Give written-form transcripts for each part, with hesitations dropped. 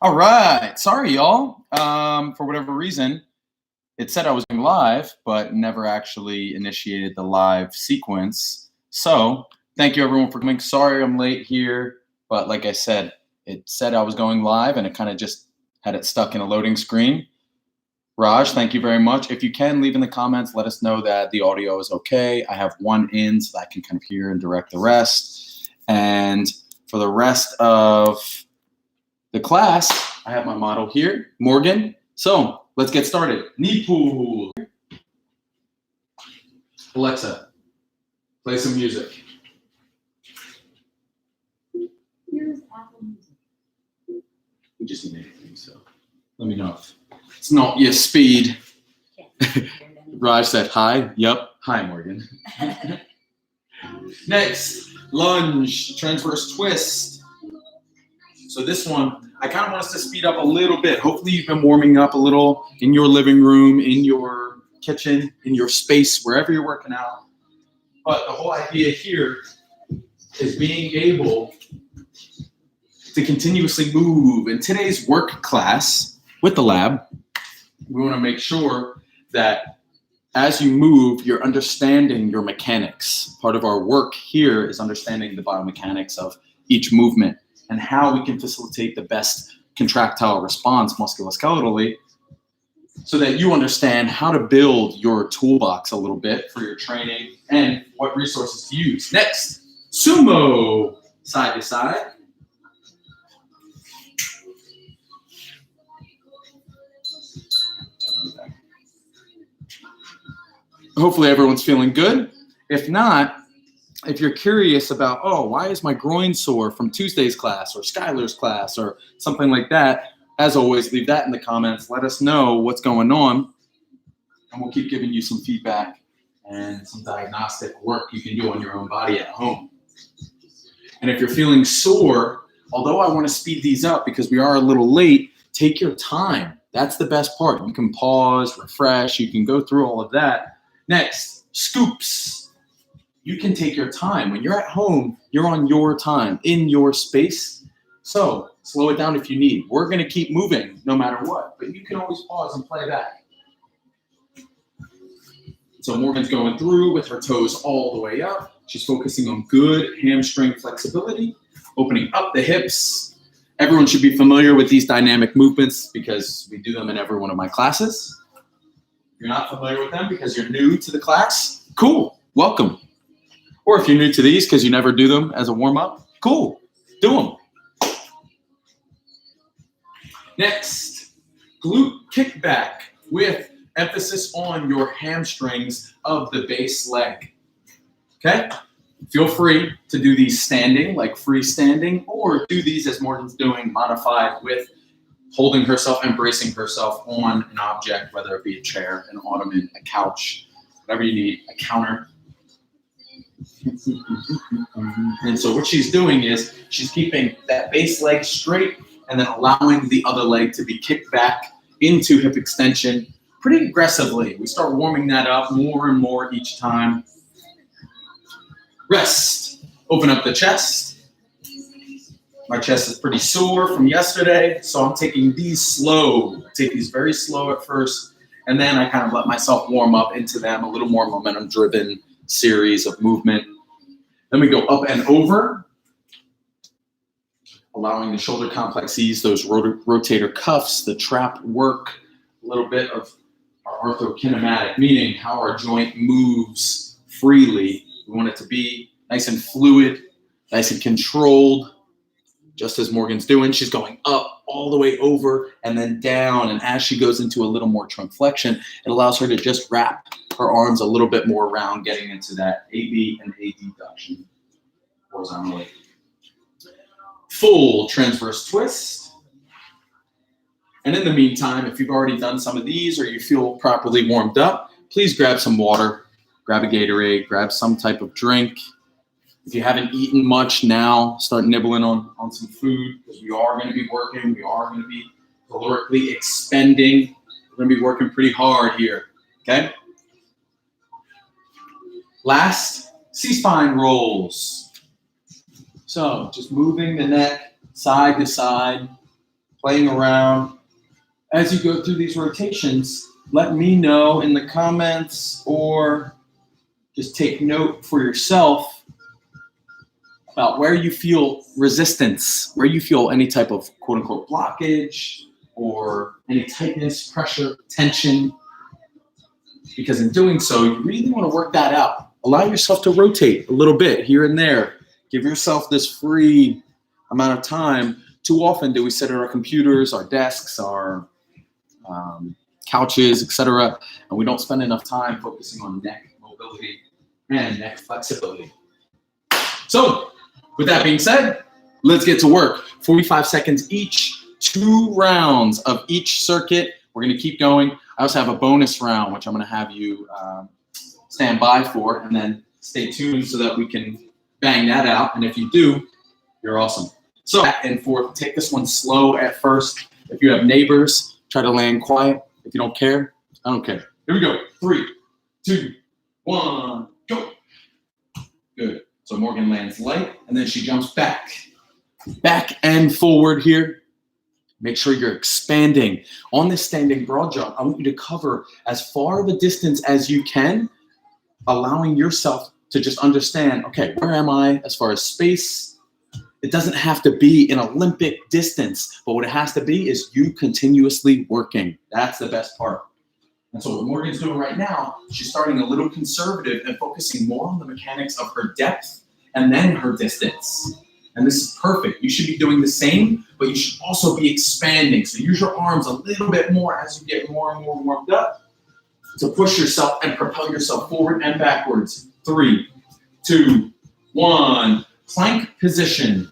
All right. Sorry, y'all. For whatever reason, it said I was going live, but never actually initiated the live sequence. So thank you everyone for coming. Sorry I'm late here, but like I said, it said I was going live and it kind of just had it stuck in a loading screen. Raj, thank you very much. If you can, leave in the comments, let us know that the audio is okay. I have one in so that I can kind of hear and direct the rest. And for the rest of the class, I have my model here, Morgan. So let's get started. Knee pool. Alexa, play some music. Here's Apple Music. We just need anything, so let me know if it's not your speed. Raj said hi. Yep. Hi, Morgan. Next, lunge, transverse twist. So this one, I kind of want us to speed up a little bit. Hopefully you've been warming up a little in your living room, in your kitchen, in your space, wherever you're working out. But the whole idea here is being able to continuously move. In today's work class with the lab, we want to make sure that as you move, you're understanding your mechanics. Part of our work here is understanding the biomechanics of each movement and how we can facilitate the best contractile response musculoskeletally so that you understand how to build your toolbox a little bit for your training and what resources to use. Next, sumo, side to side. Hopefully everyone's feeling good. If not, if you're curious about, oh, why is my groin sore from Tuesday's class or Skylar's class or something like that, as always, leave that in the comments. Let us know what's going on, and we'll keep giving you some feedback and some diagnostic work you can do on your own body at home. And if you're feeling sore, although I want to speed these up because we are a little late, take your time. That's the best part. You can pause, refresh, you can go through all of that. Next, scoops. You can take your time. When you're at home, you're on your time, in your space. So slow it down if you need. We're going to keep moving no matter what, but you can always pause and play back. So Morgan's going through with her toes all the way up. She's focusing on good hamstring flexibility, opening up the hips. Everyone should be familiar with these dynamic movements because we do them in every one of my classes. If you're not familiar with them because you're new to the class, cool, welcome. Or if you're new to these because you never do them as a warm-up, cool, do them. Next, glute kickback with emphasis on your hamstrings of the base leg. Okay? Feel free to do these standing, like freestanding, or do these as Morgan's doing, modified with holding herself and bracing herself on an object, whether it be a chair, an ottoman, a couch, whatever you need, a counter. And so what she's doing is she's keeping that base leg straight and then allowing the other leg to be kicked back into hip extension pretty aggressively. We start warming that up more and more each time. Rest. Open up the chest. My chest is pretty sore from yesterday, so I'm taking these slow. I take these very slow at first, and then I kind of let myself warm up into them, a little more momentum-driven series of movement. Then we go up and over, allowing the shoulder complexes, those rotator cuffs, the trap work, a little bit of our orthokinematic, meaning how our joint moves freely. We want it to be nice and fluid, nice and controlled, just as Morgan's doing. She's going up all the way over and then down. And as she goes into a little more trunk flexion, it allows her to just wrap her arms a little bit more around, getting into that AB and adduction horizontally. Full transverse twist. And in the meantime, if you've already done some of these or you feel properly warmed up, please grab some water, grab a Gatorade, grab some type of drink. If you haven't eaten much now, start nibbling on some food because we are going to be working. We are going to be calorically expending. We're going to be working pretty hard here, okay? Last, C-spine rolls. So just moving the neck side to side, playing around. As you go through these rotations, let me know in the comments or just take note for yourself about where you feel resistance, where you feel any type of quote unquote blockage or any tightness, pressure, tension. Because in doing so, you really want to work that out. Allow yourself to rotate a little bit here and there. Give yourself this free amount of time. Too often do we sit at our computers, our desks, our couches, etc., and we don't spend enough time focusing on neck mobility and neck flexibility. So, with that being said, let's get to work. 45 seconds each, 2 rounds of each circuit. We're going to keep going. I also have a bonus round, which I'm going to have you stand by for, and then stay tuned so that we can bang that out. And if you do, you're awesome. So back and forth. Take this one slow at first. If you have neighbors, try to land quiet. If you don't care, I don't care. Here we go. 3, 2, 1, go. Good. So Morgan lands light, and then she jumps back and forward here. Make sure you're expanding. On this standing broad jump, I want you to cover as far of a distance as you can, allowing yourself to just understand, okay, where am I as far as space? It doesn't have to be an Olympic distance, but what it has to be is you continuously working. That's the best part. And so what Morgan's doing right now, she's starting a little conservative and focusing more on the mechanics of her depth and then her distance. And this is perfect. You should be doing the same, but you should also be expanding. So use your arms a little bit more as you get more and more warmed up to push yourself and propel yourself forward and backwards. 3, 2, 1. Plank position.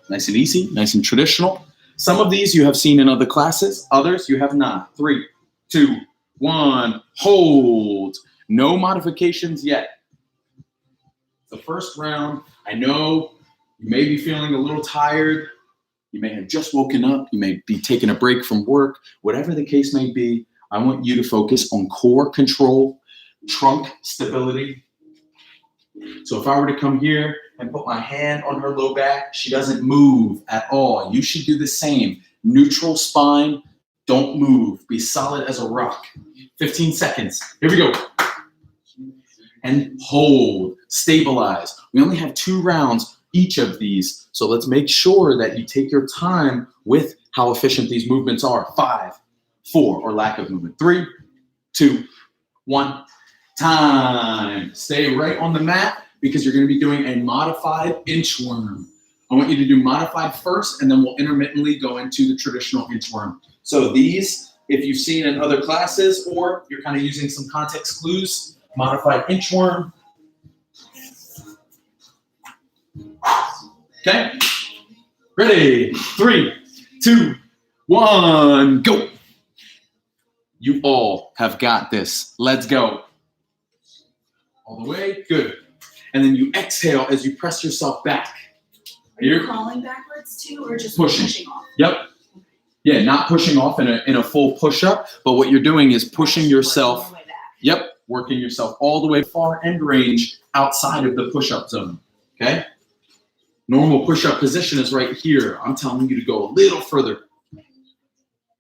Nice and easy, nice and traditional. Some of these you have seen in other classes, others you have not. 3, 2, 1. Hold. No modifications yet. The first round, I know you may be feeling a little tired. You may have just woken up. You may be taking a break from work. Whatever the case may be, I want you to focus on core control, trunk stability. So if I were to come here and put my hand on her low back, she doesn't move at all. You should do the same. Neutral spine, don't move. Be solid as a rock. 15 seconds. Here we go. And hold, stabilize. We only have 2 rounds each of these. So let's make sure that you take your time with how efficient these movements are. 5, 4, or lack of movement. 3, 2, 1. Time. Stay right on the mat because you're going to be doing a modified inchworm. I want you to do modified first, and then we'll intermittently go into the traditional inchworm. So these, if you've seen in other classes or you're kind of using some context clues, modified inchworm. Okay? Ready? 3, 2, 1, go. You all have got this. Let's go. All the way, good. And then you exhale as you press yourself back. Are you crawling backwards too, or just Pushing. pushing off? Yep. Yeah, not pushing off in a full push-up, but what you're doing is pushing yourself. All the way back. Yep, working yourself all the way far end range outside of the push-up zone, okay? Normal push-up position is right here. I'm telling you to go a little further.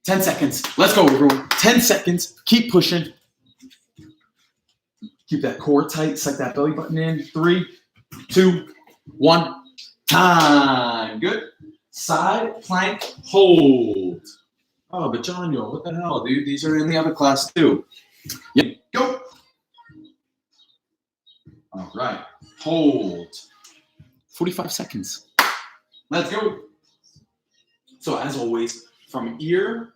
10 seconds. Let's go, everyone. 10 seconds. Keep pushing. Keep that core tight. Suck that belly button in. 3, 2, 1. Time. Good. Side plank hold. Oh, but John, what the hell, dude? These are in the other class too. Yep. Go. All right. Hold. 45 seconds. Let's go. So as always, from ear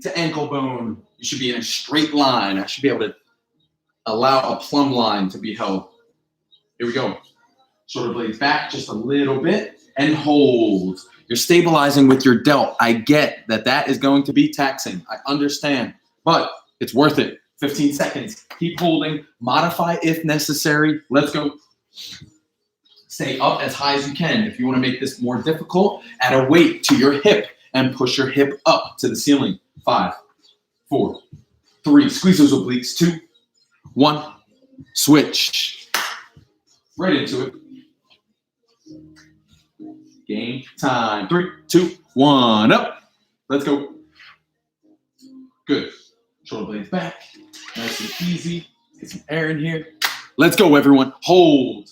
to ankle bone, you should be in a straight line. I should be able to allow a plumb line to be held. Here we go. Shoulder blades back just a little bit and hold. You're stabilizing with your delt. I get that that is going to be taxing. I understand, but it's worth it. 15 seconds. Keep holding. Modify if necessary. Let's go. Stay up as high as you can. If you want to make this more difficult, add a weight to your hip and push your hip up to the ceiling. 5, 4, 3. Squeeze those obliques. 2, 1. Switch. Right into it. Game time. 3, 2, 1. Up. Let's go. Good. Shoulder blades back. Nice and easy. Get some air in here. Let's go, everyone. Hold.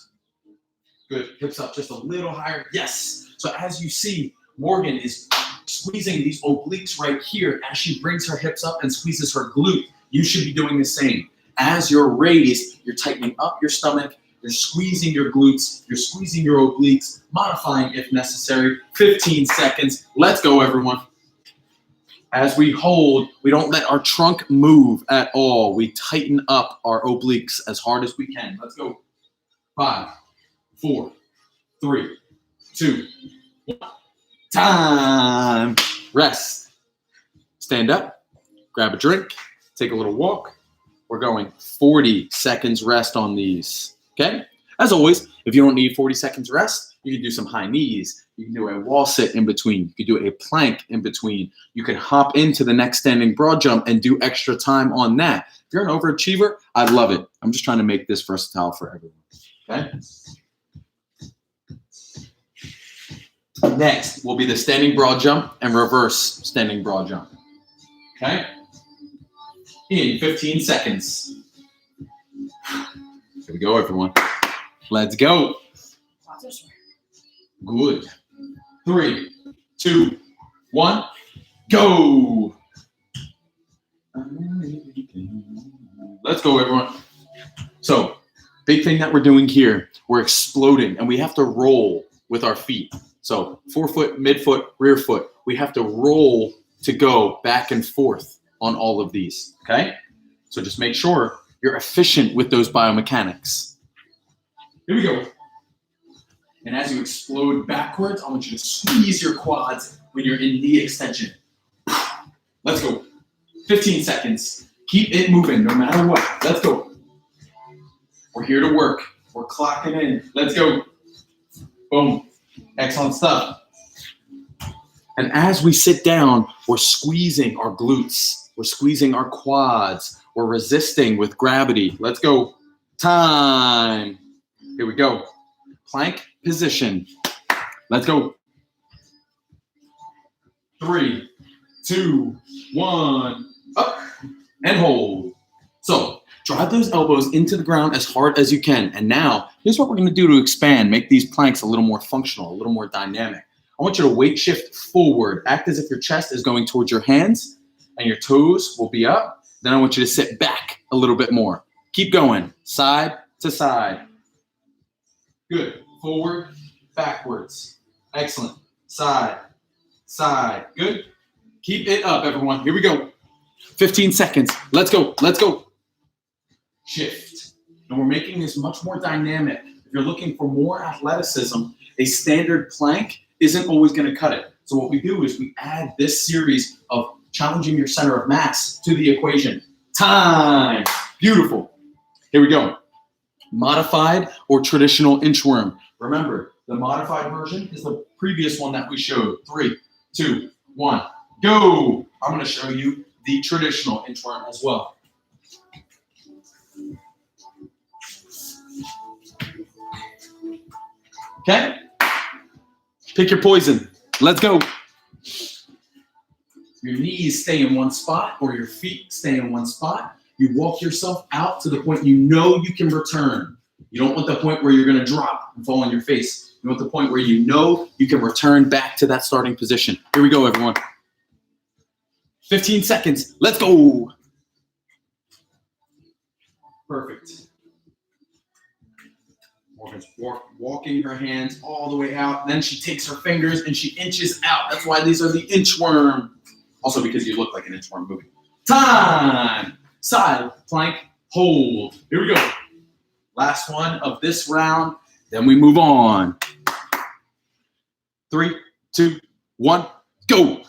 Good. Hips up just a little higher. Yes. So as you see, Morgan is squeezing these obliques right here as she brings her hips up and squeezes her glute. You should be doing the same. As you're raised, you're tightening up your stomach. You're squeezing your glutes. You're squeezing your obliques, modifying if necessary. 15 seconds. Let's go, everyone. As we hold, we don't let our trunk move at all. We tighten up our obliques as hard as we can. Let's go. 5, 4, 3, 2, 1. Time. Rest. Stand up. Grab a drink. Take a little walk. We're going 40 seconds rest on these. Okay? As always, if you don't need 40 seconds rest, you can do some high knees. You can do a wall sit in between. You can do a plank in between. You can hop into the next standing broad jump and do extra time on that. If you're an overachiever, I love it. I'm just trying to make this versatile for everyone. Okay? Next will be the standing broad jump and reverse standing broad jump. Okay? In 15 seconds. Here we go, everyone. Let's go. Good. 3, 2, 1, go. Let's go, everyone. So, big thing that we're doing here, we're exploding, and we have to roll with our feet. So, forefoot, midfoot, rear foot. We have to roll to go back and forth on all of these, okay? So just make sure you're efficient with those biomechanics. Here we go. And as you explode backwards, I want you to squeeze your quads when you're in knee extension. Let's go. 15 seconds. Keep it moving no matter what. Let's go. We're here to work. We're clocking in. Let's go. Boom. Excellent stuff. And as we sit down, we're squeezing our glutes. We're squeezing our quads. We're resisting with gravity. Let's go. Time. Here we go. Plank position. Let's go. 3, 2, 1. Up and hold. So drive those elbows into the ground as hard as you can. And now, here's what we're going to do to expand, make these planks a little more functional, a little more dynamic. I want you to weight shift forward. Act as if your chest is going towards your hands and your toes will be up. Then I want you to sit back a little bit more. Keep going, side to side. Good. Forward, backwards. Excellent. Side, side. Good. Keep it up, everyone. Here we go. 15 seconds. Let's go. Let's go. Shift. And we're making this much more dynamic. If you're looking for more athleticism, a standard plank isn't always going to cut it. So what we do is we add this series of challenging your center of mass to the equation. Time. Beautiful. Here we go. Modified or traditional inchworm. Remember, the modified version is the previous one that we showed. 3, 2, 1, go. I'm going to show you the traditional inchworm as well. Okay? Pick your poison. Let's go. Your knees stay in one spot or your feet stay in one spot. You walk yourself out to the point you know you can return. You don't want the point where you're going to drop and fall on your face. You want the point where you know you can return back to that starting position. Here we go, everyone. 15 seconds. Let's go. Perfect. Morgan's walking her hands all the way out. Then she takes her fingers and she inches out. That's why these are the inchworm. Also because you look like an inchworm moving. Time. Side, plank, hold. Here we go. Last one of this round. Then we move on. 3, 2, 1, go.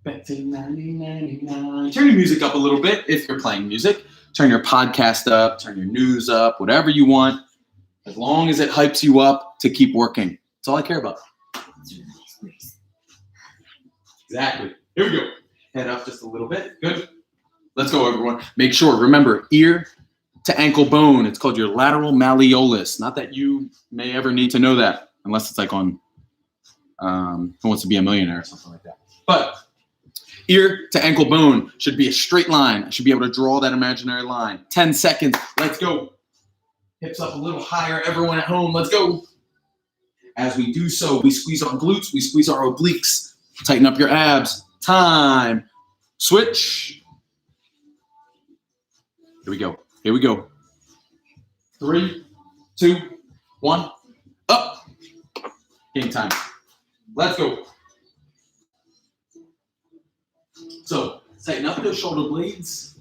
Back to 1999. Turn your music up a little bit if you're playing music. Turn your podcast up, turn your news up, whatever you want. As long as it hypes you up to keep working. That's all I care about. Exactly. Here we go. Head up just a little bit. Good. Let's go, everyone. Make sure, remember, ear to ankle bone. It's called your lateral malleolus. Not that you may ever need to know that, unless it's like on Who Wants to Be a Millionaire or something like that. But ear to ankle bone should be a straight line. I should be able to draw that imaginary line. 10 seconds. Let's go. Hips up a little higher. Everyone at home, let's go. As we do so, we squeeze our glutes, we squeeze our obliques. Tighten up your abs. Time. Switch. Here we go. Here we go. 3, 2, 1. Up. Game time. Let's go. So tighten up those shoulder blades.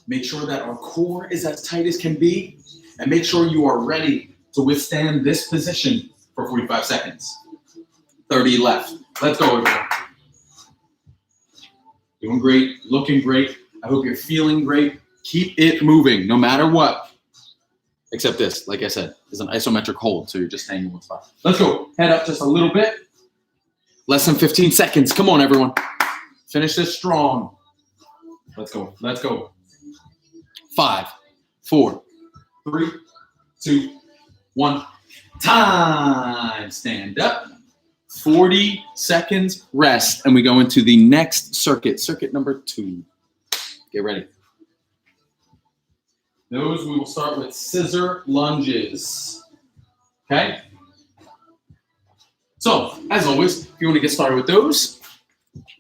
Make sure that our core is as tight as can be. And make sure you are ready to withstand this position for 45 seconds. 30 left. Let's go, everyone. Doing great, looking great. I hope you're feeling great. Keep it moving, no matter what. Except this, like I said, is an isometric hold, so you're just staying in one spot. Let's go. Head up just a little bit. Less than 15 seconds. Come on, everyone. Finish this strong. Let's go. Let's go. 5, 4, 3, 2, 1. Time. Stand up. 40 seconds rest, and we go into the next circuit, circuit number 2. Get ready. Those we will start with scissor lunges. Okay? So, as always, if you want to get started with those,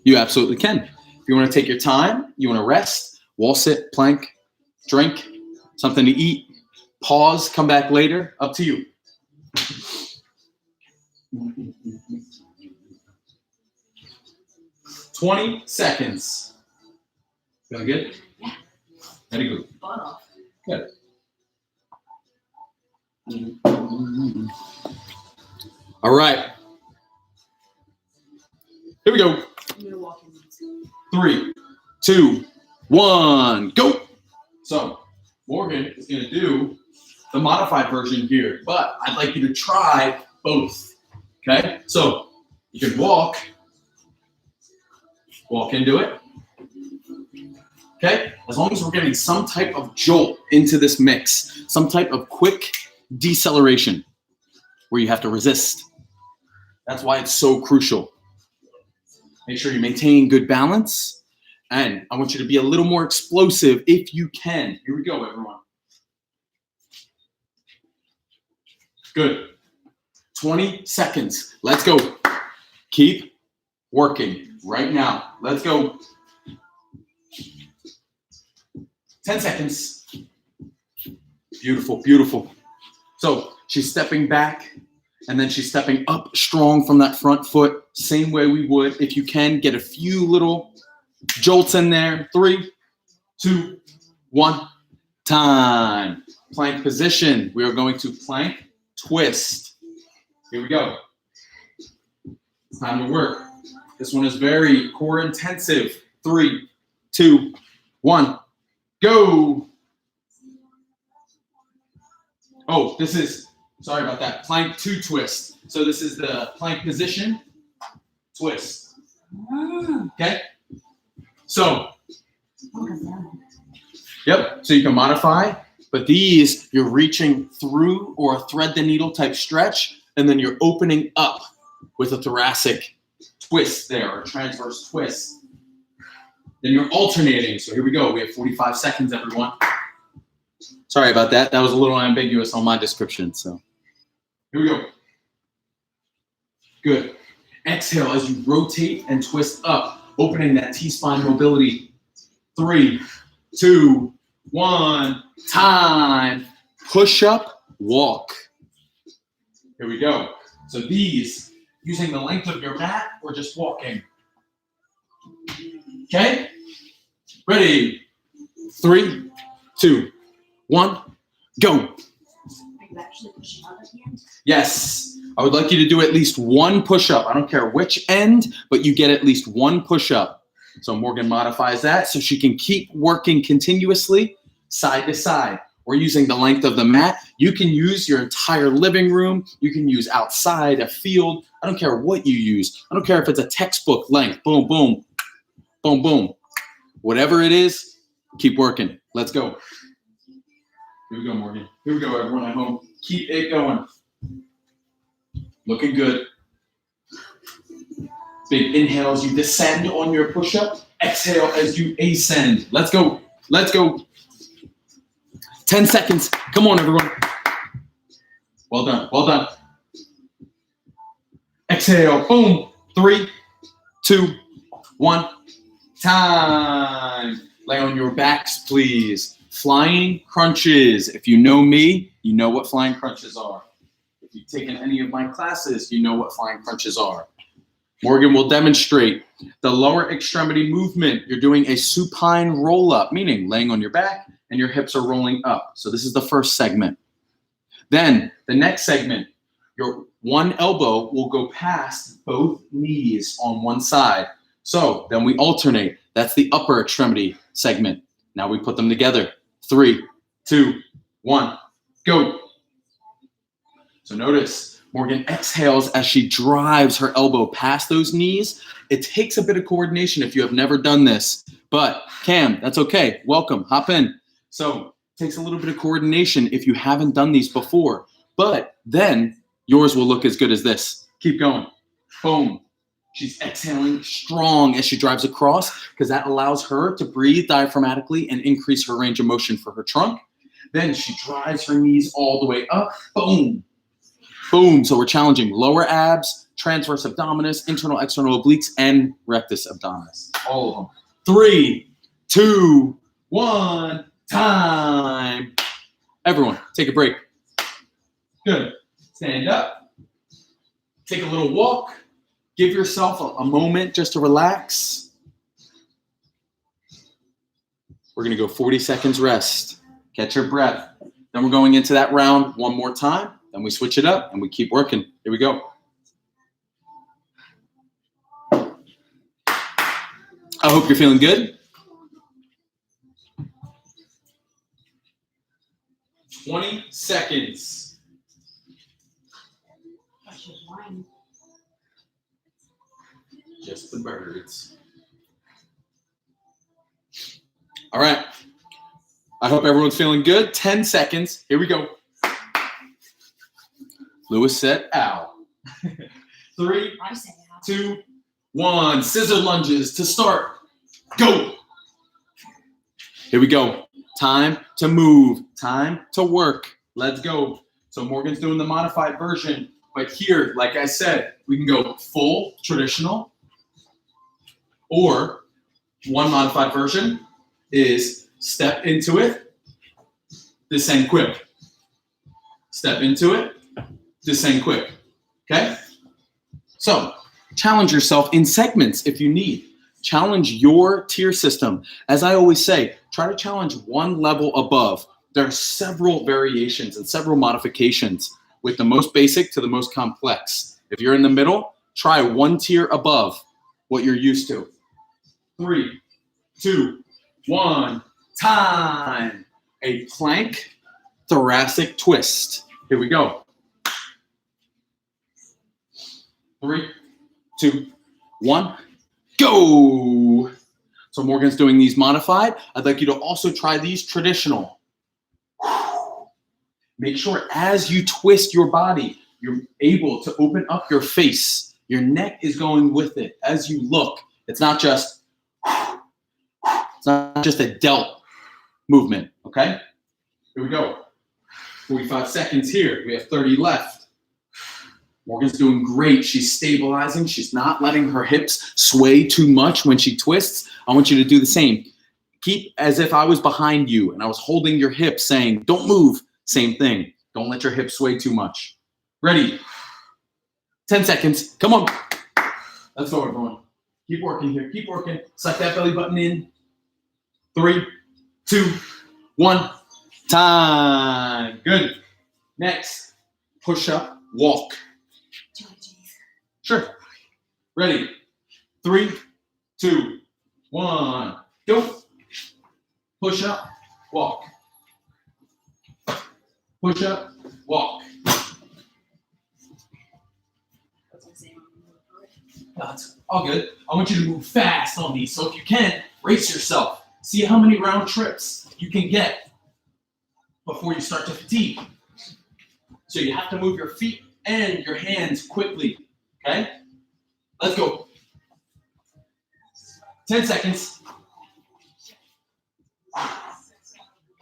you absolutely can. If you want to take your time, you want to rest, wall sit, plank, drink, something to eat, pause, come back later, up to you. "20 seconds. Feeling good? Yeah. Very good. Butt off. Good. All right. Here we go. I'm gonna walk in. 3, 2, 1, go. So Morgan is going to do the modified version here, but I'd like you to try both. Okay? So you can walk into it. Okay? As long as we're getting some type of jolt into this mix, some type of quick deceleration where you have to resist. That's why it's so crucial. Make sure you maintain good balance. And I want you to be a little more explosive if you can. Here we go, everyone. Good. 20 seconds. Let's go. Keep working right now. Let's go. 10 seconds. Beautiful, beautiful. So she's stepping back, and then she's stepping up strong from that front foot, same way we would. If you can, get a few little jolts in there. 3, 2, 1, time. Plank position. We are going to plank twist. Here we go. It's time to work. This one is very core intensive. 3, 2, 1, go. Oh, this is, sorry about that, plank 2 twist. So this is the plank position, twist. Okay? So, yep, so you can modify, but these, you're reaching through or a thread the needle type stretch, and then you're opening up with a thoracic twist there, or transverse twist. Then you're alternating. So here we go. We have 45 seconds, everyone. Sorry about that. That was a little ambiguous on my description. So here we go. Good. Exhale as you rotate and twist up, opening that T-spine mobility. 3, 2, 1, time. Push up, walk. Here we go. So these, using the length of your mat or just walking. Okay? Ready? 3, 2, 1, go. Are you actually pushing up at the end? Yes. I would like you to do at least one push-up. I don't care which end, but you get at least one push-up. So Morgan modifies that so she can keep working continuously side to side. We're using the length of the mat. You can use your entire living room. You can use outside, a field. I don't care what you use. I don't care if it's a textbook length. Boom, boom, boom, boom. Whatever it is, keep working. Let's go. Here we go, Morgan. Here we go, everyone at home. Keep it going. Looking good. Big inhale as you descend on your push-up. Exhale as you ascend. Let's go. Let's go. 10 seconds. Come on, everyone. Well done. Well done. Exhale. Boom. 3, 2, 1. Time. Lay on your backs, please. Flying crunches. If you know me, you know what flying crunches are. If you've taken any of my classes, you know what flying crunches are. Morgan will demonstrate the lower extremity movement. You're doing a supine roll-up, meaning laying on your back and your hips are rolling up. So this is the first segment. Then the next segment, your one elbow will go past both knees on one side. So then we alternate. That's the upper extremity segment. Now we put them together. 3, 2, 1, go. So notice Morgan exhales as she drives her elbow past those knees. It takes a bit of coordination if you have never done this, but Cam, that's okay. Welcome, hop in. So it takes a little bit of coordination if you haven't done these before, but then yours will look as good as this. Keep going. Boom. She's exhaling strong as she drives across because that allows her to breathe diaphragmatically and increase her range of motion for her trunk. Then she drives her knees all the way up. Boom. Boom. So we're challenging lower abs, transverse abdominis, internal, external obliques, and rectus abdominis. All of them. 3, 2, 1, time. Everyone, take a break. Good. Stand up. Take a little walk. Give yourself a moment just to relax. We're going to go 40 seconds rest. Catch your breath. Then we're going into that round one more time. Then we switch it up and we keep working. Here we go. I hope you're feeling good. 20 seconds. Just the birds. All right. I hope everyone's feeling good. 10 seconds. Here we go. Lewis said ow. 3, 2, 1. Scissor lunges to start. Go. Here we go. Time to move. Time to work. Let's go. So Morgan's doing the modified version. But here, like I said, we can go full traditional. Or one modified version is step into it, descend quick. Step into it, descend quick. Okay? So challenge yourself in segments if you need. Challenge your tier system. As I always say, try to challenge one level above. There are several variations and several modifications with the most basic to the most complex. If you're in the middle, try one tier above what you're used to. 3, 2, 1, time. A plank thoracic twist. Here we go. 3, 2, 1, go. So Morgan's doing these modified. I'd like you to also try these traditional. Make sure as you twist your body, you're able to open up your face. Your neck is going with it as you look. It's not just a delt movement, okay? Here we go. 45 seconds here. We have 30 left. Morgan's doing great. She's stabilizing. She's not letting her hips sway too much when she twists. I want you to do the same. Keep as if I was behind you and I was holding your hips saying, don't move. Same thing. Don't let your hips sway too much. Ready? 10 seconds. Come on. Let's go, everyone. Keep working here. Keep working. Suck that belly button in. 3, 2, 1. Time. Good. Next, push up, walk. Sure. Ready? 3, 2, 1. Go. Push up, walk. Push up, walk. That's all good. I want you to move fast on these. So if you can, race yourself. See how many round trips you can get before you start to fatigue. So you have to move your feet and your hands quickly. Okay? Let's go. 10 seconds.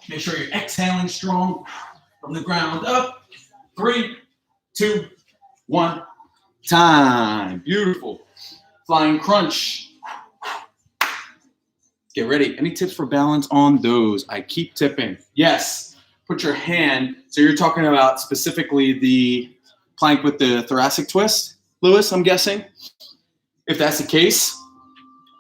Make sure you're exhaling strong from the ground up. 3, 2, 1. Time. Beautiful. Flying crunch. Get ready. Any tips for balance on those? I keep tipping. Yes. Put your hand. So you're talking about specifically the plank with the thoracic twist, Lewis, I'm guessing. If that's the case,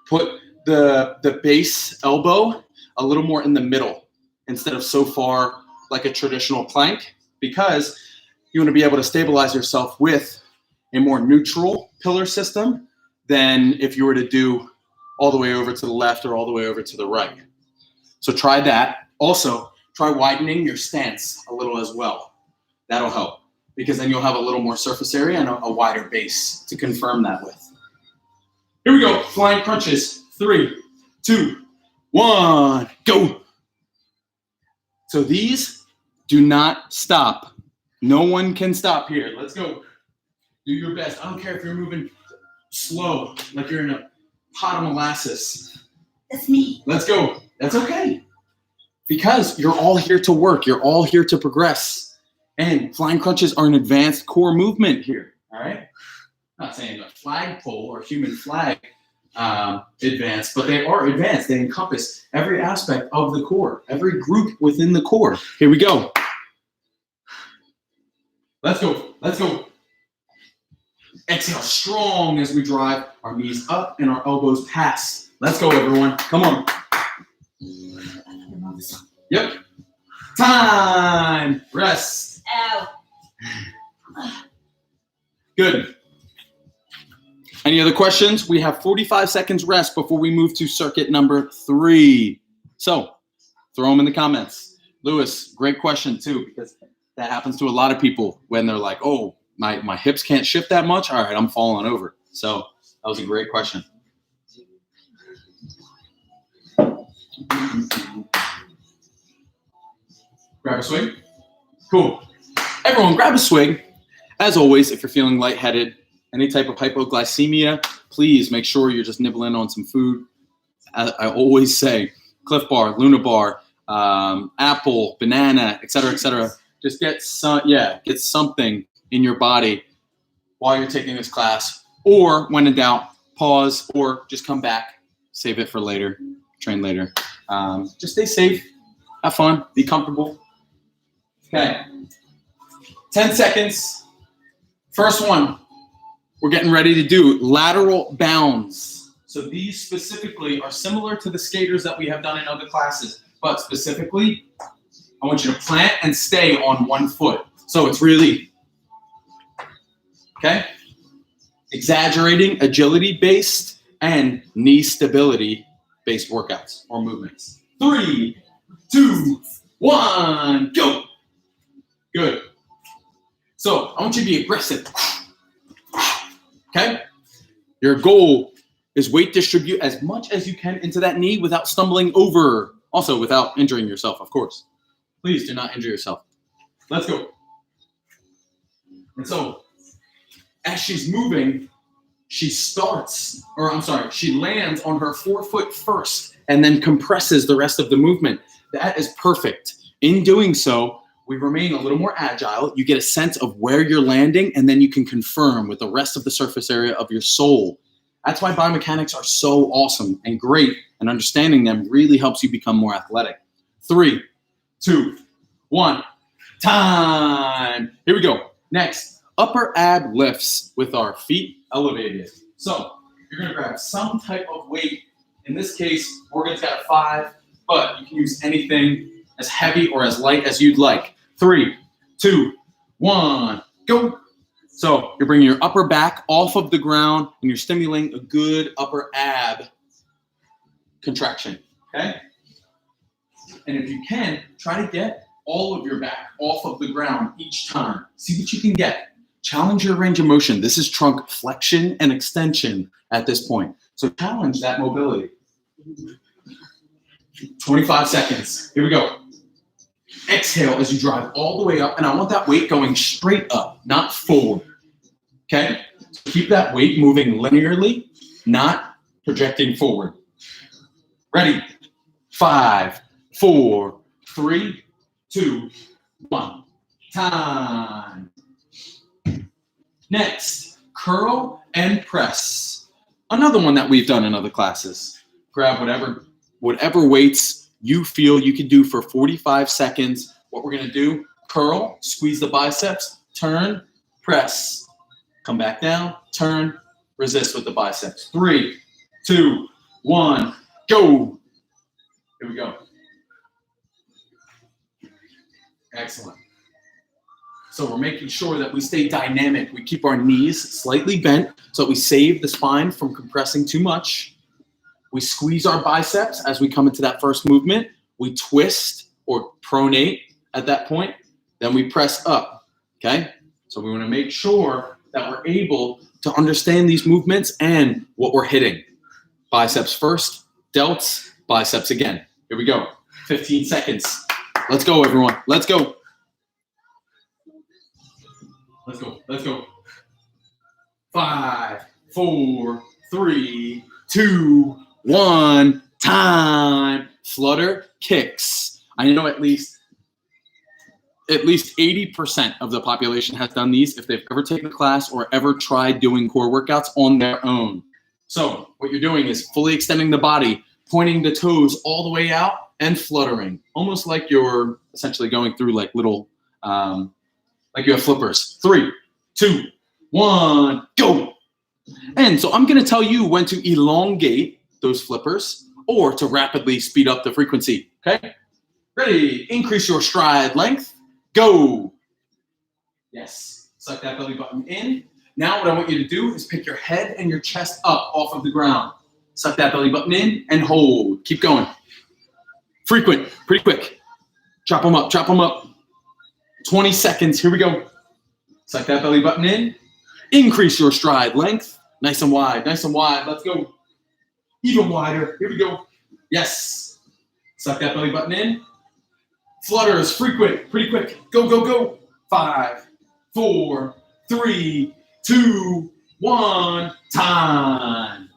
put the base elbow a little more in the middle instead of so far like a traditional plank, because you want to be able to stabilize yourself with a more neutral pillar system than if you were to do all the way over to the left or all the way over to the right. So try that. Also, try widening your stance a little as well. That'll help, because then you'll have a little more surface area and a wider base to confirm that with. Here we go. Flying crunches. 3, 2, 1, go. So these do not stop. No one can stop here. Let's go. Do your best. I don't care if you're moving slow, like you're in a pot of molasses. That's me. Let's go. That's okay. Because you're all here to work. You're all here to progress. And flying crunches are an advanced core movement here. All right? I'm not saying a flagpole or human flag advanced, but they are advanced. They encompass every aspect of the core, every group within the core. Here we go. Let's go. Let's go. Exhale strong as we drive our knees up and our elbows past. Let's go, everyone. Come on. Yep. Time. Rest. Ow. Good. Any other questions? We have 45 seconds rest before we move to circuit number 3. So throw them in the comments. Lewis, great question too, because that happens to a lot of people when they're like, oh, my hips can't shift that much. All right, I'm falling over. So that was a great question. Grab a swig. Cool. Everyone, grab a swig. As always, if you're feeling lightheaded, any type of hypoglycemia, please make sure you're just nibbling on some food. I always say Cliff Bar, Luna Bar, apple, banana, et cetera, et cetera. Just get something in your body while you're taking this class, or when in doubt, pause, or just come back, save it for later, train later. Just stay safe, have fun, be comfortable. Okay, 10 seconds. First one, we're getting ready to do lateral bounds. So these specifically are similar to the skaters that we have done in other classes, but specifically, I want you to plant and stay on one foot. So it's really, okay? Exaggerating agility-based and knee stability-based workouts or movements. 3, 2, 1, go. Good. So I want you to be aggressive. Okay? Your goal is weight distribute as much as you can into that knee without stumbling over. Also without injuring yourself, of course. Please do not injure yourself. Let's go. And so as she's moving, she lands on her forefoot first and then compresses the rest of the movement. That is perfect. In doing so, we remain a little more agile. You get a sense of where you're landing, and then you can confirm with the rest of the surface area of your sole. That's why biomechanics are so awesome and great, and understanding them really helps you become more athletic. 3, 2, 1, time. Here we go. Next, upper ab lifts with our feet elevated. So you're gonna grab some type of weight. In this case, Morgan's got a 5, but you can use anything as heavy or as light as you'd like. 3, 2, 1, go. So you're bringing your upper back off of the ground and you're stimulating a good upper ab contraction, okay? And if you can, try to get all of your back off of the ground each time. See what you can get. Challenge your range of motion. This is trunk flexion and extension at this point. So challenge that mobility. 25 seconds. Here we go. Exhale as you drive all the way up, and I want that weight going straight up, not forward. Okay? So keep that weight moving linearly, not projecting forward. Ready? 5, 4, 3, 2, 1. Time. Next, curl and press. Another one that we've done in other classes. Grab whatever weights you feel you can do for 45 seconds. What we're going to do, curl, squeeze the biceps, turn, press. Come back down, turn, resist with the biceps. 3, 2, 1, go. Here we go. Excellent. So we're making sure that we stay dynamic. We keep our knees slightly bent so that we save the spine from compressing too much. We squeeze our biceps as we come into that first movement. We twist or pronate at that point. Then we press up, okay? So we want to make sure that we're able to understand these movements and what we're hitting. Biceps first, delts, biceps again. Here we go. 15 seconds. Let's go, everyone. Let's go. Let's go. Let's go. 5, 4, 3, 2, 1. Time. Flutter kicks. I know at least 80% of the population has done these if they've ever taken a class or ever tried doing core workouts on their own. So what you're doing is fully extending the body, pointing the toes all the way out and fluttering, almost like you're essentially going through like little, like you have flippers. 3, 2, 1, go. And so I'm going to tell you when to elongate those flippers or to rapidly speed up the frequency. Okay? Ready? Increase your stride length. Go. Yes. Suck that belly button in. Now what I want you to do is pick your head and your chest up off of the ground. Suck that belly button in and hold. Keep going. Frequent. Pretty quick. Chop them up. Chop them up. 20 seconds. Here we go. Suck that belly button in. Increase your stride length. Nice and wide. Nice and wide. Let's go. Even wider. Here we go. Yes. Suck that belly button in. Flutters. Frequent. Pretty quick. Go, go, go. 5, 4, 3, 2, 1. Time.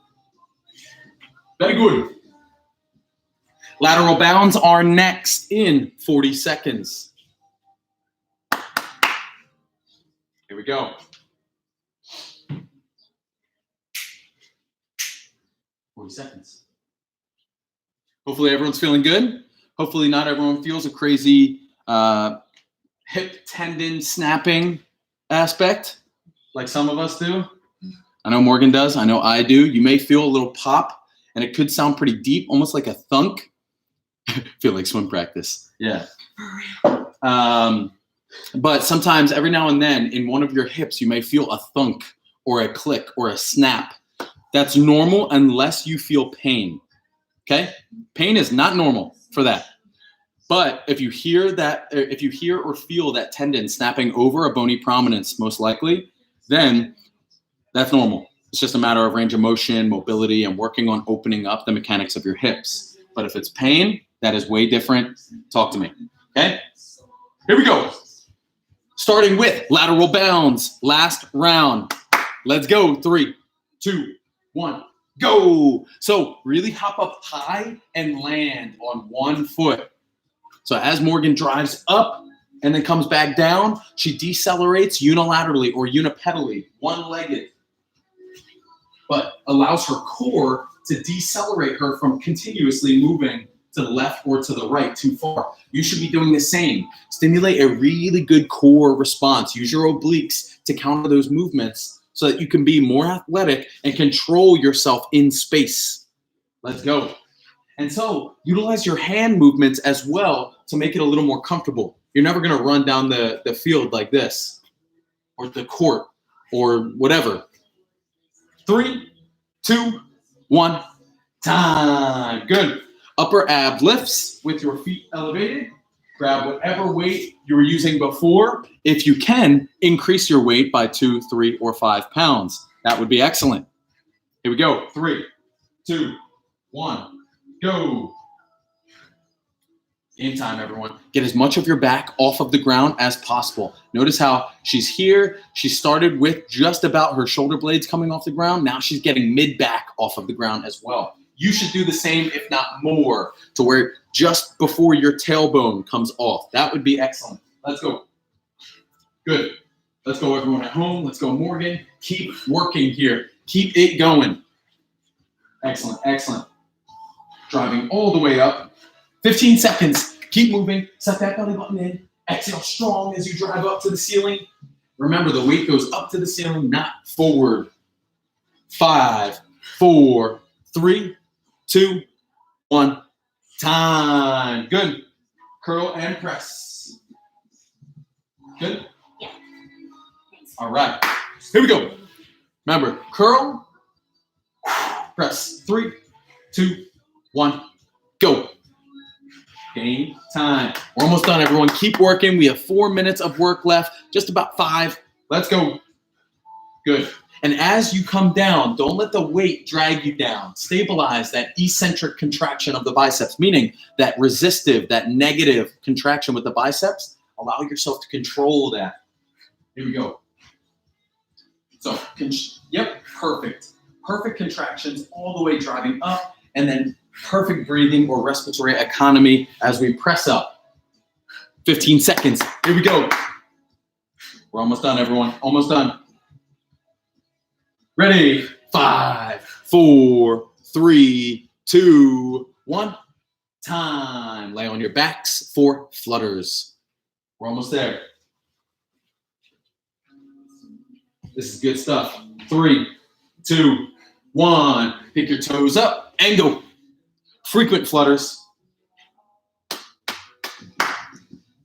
Very good. Lateral bounds are next in 40 seconds. Here we go. Seconds. Hopefully everyone's feeling good. Hopefully not everyone feels a crazy hip tendon snapping aspect like some of us do. I know Morgan does. I know I do. You may feel a little pop and it could sound pretty deep, almost like a thunk. Feel like swim practice. Yeah. But sometimes every now and then in one of your hips, you may feel a thunk or a click or a snap. That's normal unless you feel pain, okay? Pain is not normal for that. But if you hear that, if you hear or feel that tendon snapping over a bony prominence, most likely, then that's normal. It's just a matter of range of motion, mobility, and working on opening up the mechanics of your hips. But if it's pain, that is way different. Talk to me, okay? Here we go. Starting with lateral bounds, last round. Let's go. 3, 2, 1, go. So really hop up high and land on one foot. So as Morgan drives up and then comes back down, she decelerates unilaterally or unipedally, one-legged, but allows her core to decelerate her from continuously moving to the left or to the right too far. You should be doing the same. Stimulate a really good core response. Use your obliques to counter those movements so that you can be more athletic and control yourself in space. Let's go. And so utilize your hand movements as well to make it a little more comfortable. You're never gonna run down the field like this or the court or whatever. 3, 2, 1, time. Good. Upper ab lifts with your feet elevated. Grab whatever weight you were using before. If you can, increase your weight by 2, 3, or 5 pounds. That would be excellent. Here we go. 3, 2, 1, go. Game time, everyone. Get as much of your back off of the ground as possible. Notice how she's here. She started with just about her shoulder blades coming off the ground. Now she's getting mid-back off of the ground as well. You should do the same, if not more, to where just before your tailbone comes off. That would be excellent. Let's go. Good. Let's go, everyone at home. Let's go, Morgan. Keep working here. Keep it going. Excellent, excellent. Driving all the way up. 15 seconds. Keep moving. Suck that belly button in. Exhale strong as you drive up to the ceiling. Remember, the weight goes up to the ceiling, not forward. 5, 4, 3, 2, 1. Time. Good. Curl and press. Good? Yeah. Thanks. All right. Here we go. Remember, curl, press. 3, 2, 1. Go. Game time. We're almost done, everyone. Keep working. We have 4 minutes of work left. Just about 5. Let's go. Good. And as you come down, don't let the weight drag you down. Stabilize that eccentric contraction of the biceps, meaning that resistive, that negative contraction with the biceps. Allow yourself to control that. Here we go. So, yep, perfect. Perfect contractions all the way driving up, and then perfect breathing or respiratory economy as we press up. 15 seconds. Here we go. We're almost done, everyone. Almost done. Ready? 5, 4, 3, 2, 1. Time. Lay on your backs for flutters. We're almost there. This is good stuff. 3, 2, 1. Pick your toes up and go. Frequent flutters.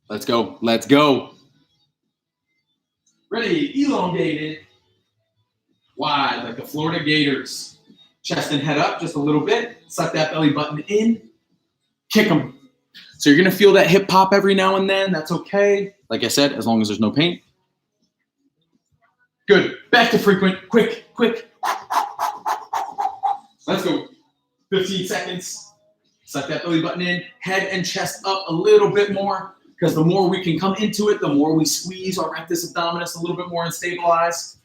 Let's go. Let's go. Ready? Elongated. Wide, like the Florida Gators. Chest and head up just a little bit. Suck that belly button in. Kick them. So you're going to feel that hip pop every now and then. That's okay. Like I said, as long as there's no pain. Good. Back to frequent. Quick, quick. Let's go. 15 seconds. Suck that belly button in. Head and chest up a little bit more, because the more we can come into it, the more we squeeze our rectus abdominis a little bit more and stabilize.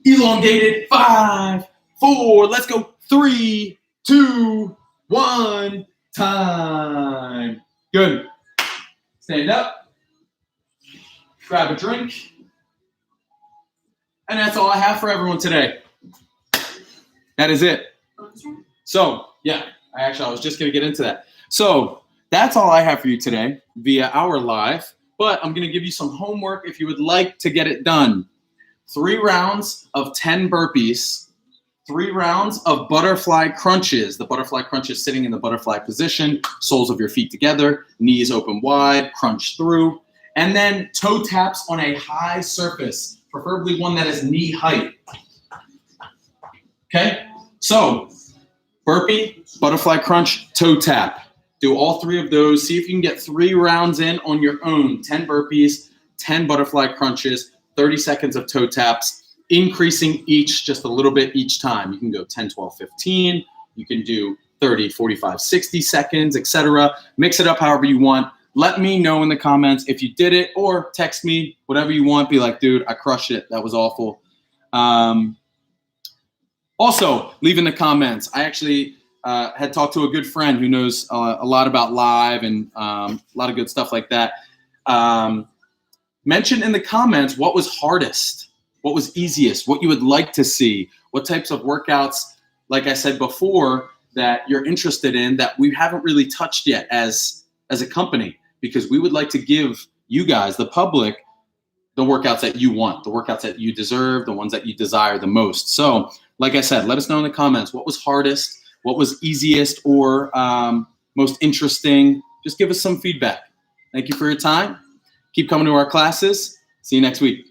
Elongated. 5, 4. Let's go. 3, 2, 1. Time. Good. Stand up. Grab a drink. And that's all I have for everyone today. That is it. So, yeah, I was just going to get into that. So, that's all I have for you today via our live. But I'm going to give you some homework if you would like to get it done. 3 rounds of 10 burpees. 3 rounds of butterfly crunches. The butterfly crunch is sitting in the butterfly position, soles of your feet together, knees open wide, crunch through, and then toe taps on a high surface, preferably one that is knee height. Okay? So, burpee, butterfly crunch, toe tap. Do all 3 of those. See if you can get 3 rounds in on your own. 10 burpees, 10 butterfly crunches, 30 seconds of toe taps. Increasing each just a little bit each time. You can go 10, 12, 15. You can do 30, 45, 60 seconds, etc. Mix it up however you want. Let me know in the comments if you did it, or text me, whatever you want. Be like, dude, I crushed it. That was awful. Also, leave in the comments. I actually had talked to a good friend who knows a lot about live and a lot of good stuff like that. Mention in the comments what was hardest. What was easiest, what you would like to see, what types of workouts, like I said before, that you're interested in that we haven't really touched yet as a company, because we would like to give you guys, the public, the workouts that you want, the workouts that you deserve, the ones that you desire the most. So, like I said, let us know in the comments what was hardest, what was easiest, or most interesting. Just give us some feedback. Thank you for your time. Keep coming to our classes. See you next week.